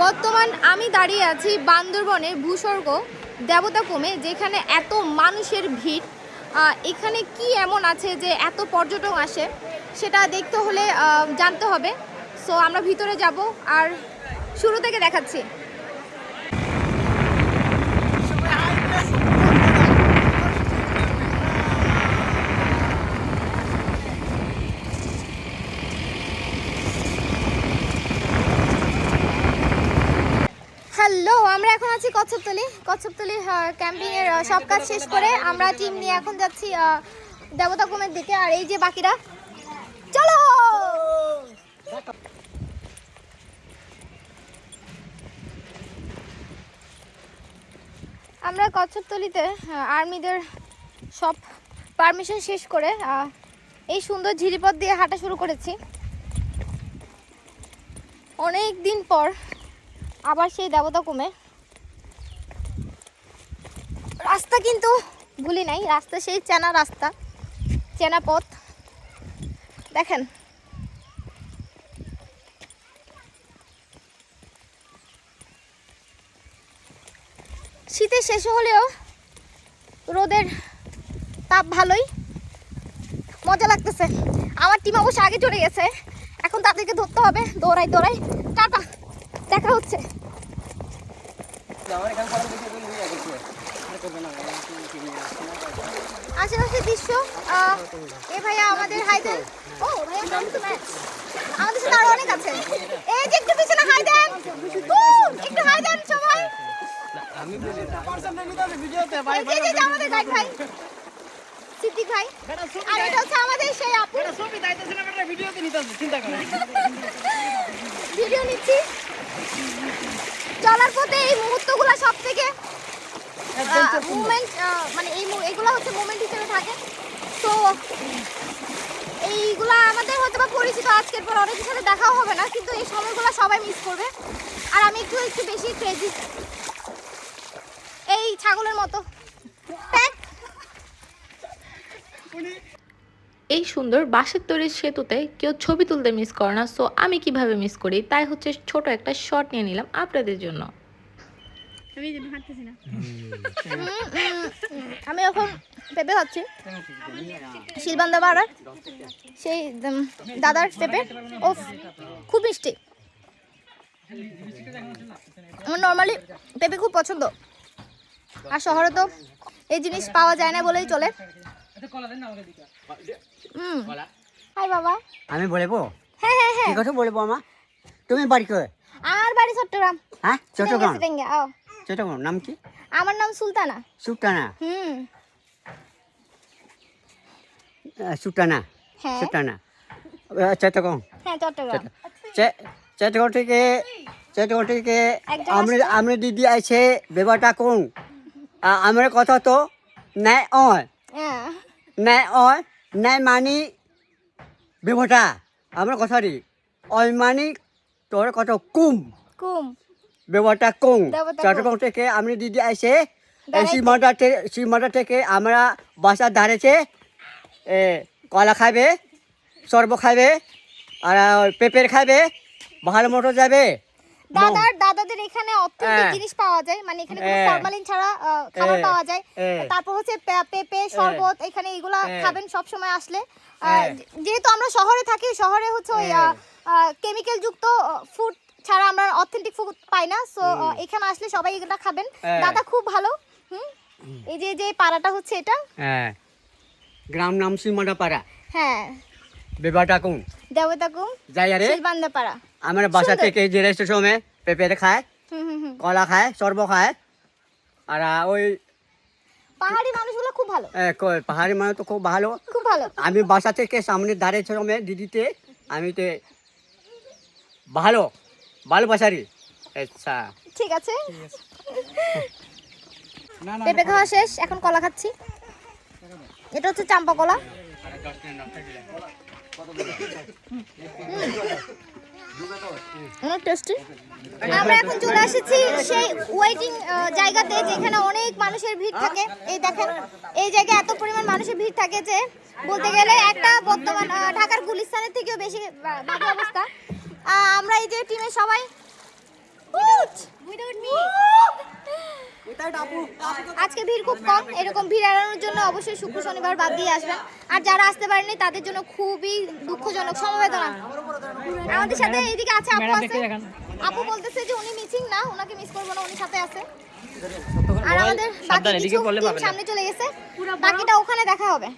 বর্তমান আমি দাঁড়িয়ে আছি বান্দরবনের ভূস্বর্গ দেবতাকুমে, যেখানে এত মানুষের ভিড়। এখানে কি এমন আছে যে এত পর্যটক আসে, সেটা দেখতে হলে জানতে হবে। সো আমরা ভিতরে যাব আর শুরু থেকে দেখাচ্ছি। হ্যালো, আমরা এখন আছি কচ্ছপতলি ক্যাম্পিংয়ের সব কাজ শেষ করে আমরা টিম নিয়ে এখন যাচ্ছি দেবতাকুমের দিকে। আর এই যে বাকিরা, চলো। আমরা কচ্ছপতলিতে আর্মিদের সব পারমিশন শেষ করে এই সুন্দর ঝিরিপথ দিয়ে হাঁটা শুরু করেছি। অনেক দিন পর আবার সেই দেবতাকুমে। রাস্তা কিন্তু ভুলি নাই, রাস্তা সেই চেনা রাস্তা, চেনা পথ। দেখেন শীতের শেষ হলেও রোদের তাপ ভালোই, মজা লাগতেছে। আমার টিম অবশ্য আগে চলে গেছে, এখন তাদেরকে ধরতে হবে। দৌড়াই দৌড়াই, টাটা, দেখা হচ্ছে। আশেপাশের দৃশ্য। এ ভাইয়া আমাদের হাই দেন। ও ভাইয়া আমাদের সাথে আরো অনেক আছে। এই যে একটু পিছনে হাই দেন, একটু হাই দেন সবাই। এই যে আমাদের গাইড ভাই সিদ্দিক ভাই, আর এটা হচ্ছে আমাদের সেই আপু। ভিডিও নিচ্ছি। চলার পথে এই মুহূর্তগুলো সব থেকে মুভমেন্ট, মানে এইগুলো হচ্ছে মুভমেন্ট হিসেবে থাকে। তো এইগুলা আমাদের হয়তো বা পরিচিত, আজকের পর অনেকের সাথে দেখাও হবে না, কিন্তু এই সময়গুলো সবাই মিস করবে। আর আমি একটু বেশি ক্রেজি, এই ছাগলের মতো। এই সুন্দর বাঁশের তৈরির সেতুতে কেউ ছবি তুলতে মিস করে না। সো আমি কিভাবে মিস করি, তাই হচ্ছে ছোট একটা শট নিয়ে নিলাম আপনাদের জন্য। আমি এখন পেঁপে খাচ্ছি, শিলবান্দা পাড়ার সেই দাদার পেঁপে। ও খুব মিষ্টি। আমার নর্মালি পেঁপে খুব পছন্দ, আর শহরে তো এই জিনিস পাওয়া যায় না বলেই চলে। হাই বাবা, আমি বলবো? হ্যাঁ হ্যাঁ হ্যাঁ, কি কথা বলবো? তুমি বাড়ি কই? আমার বাড়ি চট্টগ্রাম। হ্যাঁ, চট্টগ্রাম। চট্টগ্রাম। নাম কি? আমার নাম সুলতানা। সুলতানা? সুলতানা, হ্যাঁ সুলতানা, চট্টগ্রাম। হ্যাঁ চট্টগ্রাম। চট্টগ্রাম থেকে আমরা দিদি আছে। ব্যাপারটা কোন আমার কথা তো নাই অয়, নাই অয়, নাই মানি ব্যাপারটা আমার কথা রে অয় মানি তোর কথা কুম কুম ব্যাপারটা কোন। চট্টগ্রাম থেকে আমি দিদি আছে, সীমাটা থেকে আমরা বাসার ধারেছে। কলা খাবে, সর্ব খাবে, আর পেঁপের খাবে, ভালো মতো যাবে। দাদাদের এখানে অথেন্টিক জিনিস পাওয়া যায়, মানে এখানে কোনো ফরমালিন ছাড়া খাবার পাওয়া যায়। তারপর হচ্ছে পেঁপে শরবত, এখানে এগুলা খাবেন সব সময় আসলে। যেহেতু আমরা শহরে থাকি, শহরে হচ্ছে ওই কেমিক্যাল যুক্ত ফুড ছাড়া আমরা অথেন্টিক ফুড পাই না। সো এখানে আসলে সবাই এগুলা খাবেন। দাদা খুব ভালো। এই যে পাড়াটা হচ্ছে এটা, গ্রাম নাম সীমাটা পাড়া। হ্যাঁ, ব্যাপারটা কোন দেবতাকুম যাই রে শিলবান্দা পাড়া। আমার বাসা থেকে যে রেস্টের সময় পেঁপে খায়, কলা খায়, সর্ব খায়। আর ওই পাহাড়ি মানুষগুলো খুব ভালো। পাহাড়ি মানুষ তো খুব ভালো, খুব ভালো। আমি বাসা থেকে সামনে ধারে সময় দিদিতে আমি তো ভালো ভালোবাসারি। আচ্ছা ঠিক আছে, পেঁপে খাওয়া শেষ, এখন কলা খাচ্ছি। এটা হচ্ছে চাম্পা কলা। অনেক টেস্টি। আমরা এখন চলে এসেছি সেই ওয়েটিং জায়গাতে, যেখানে অনেক মানুষের ভিড় থাকে। এই দেখেন, এই জায়গায় এত পরিমাণ মানুষের ভিড় থাকে যে বলতে গেলে একটা বর্তমান ঢাকার গুলিস্তানের থেকেও বেশি বাজে অবস্থা। আমরা এই যে টিমের সবাই আজকে ভিড় খুব কম, এরকম ভিড় এড়ানোর জন্য অবশ্যই শুক্র শনিবার বাদ দিয়ে আসবেন। আর যারা আসতে পারেনি তাদের জন্য খুবই দুঃখজনক, সমবেদনা। আমাদের সাথে এইদিকে আছে আপু আছে, আপু বলতেছে যে উনি মিসিং না, ওনাকে মিস করবো না, উনি সাথে আছে। আর আমাদের বাকি কিছু টিম সামনে চলে গেছে, বাকিটা ওখানে দেখা হবে।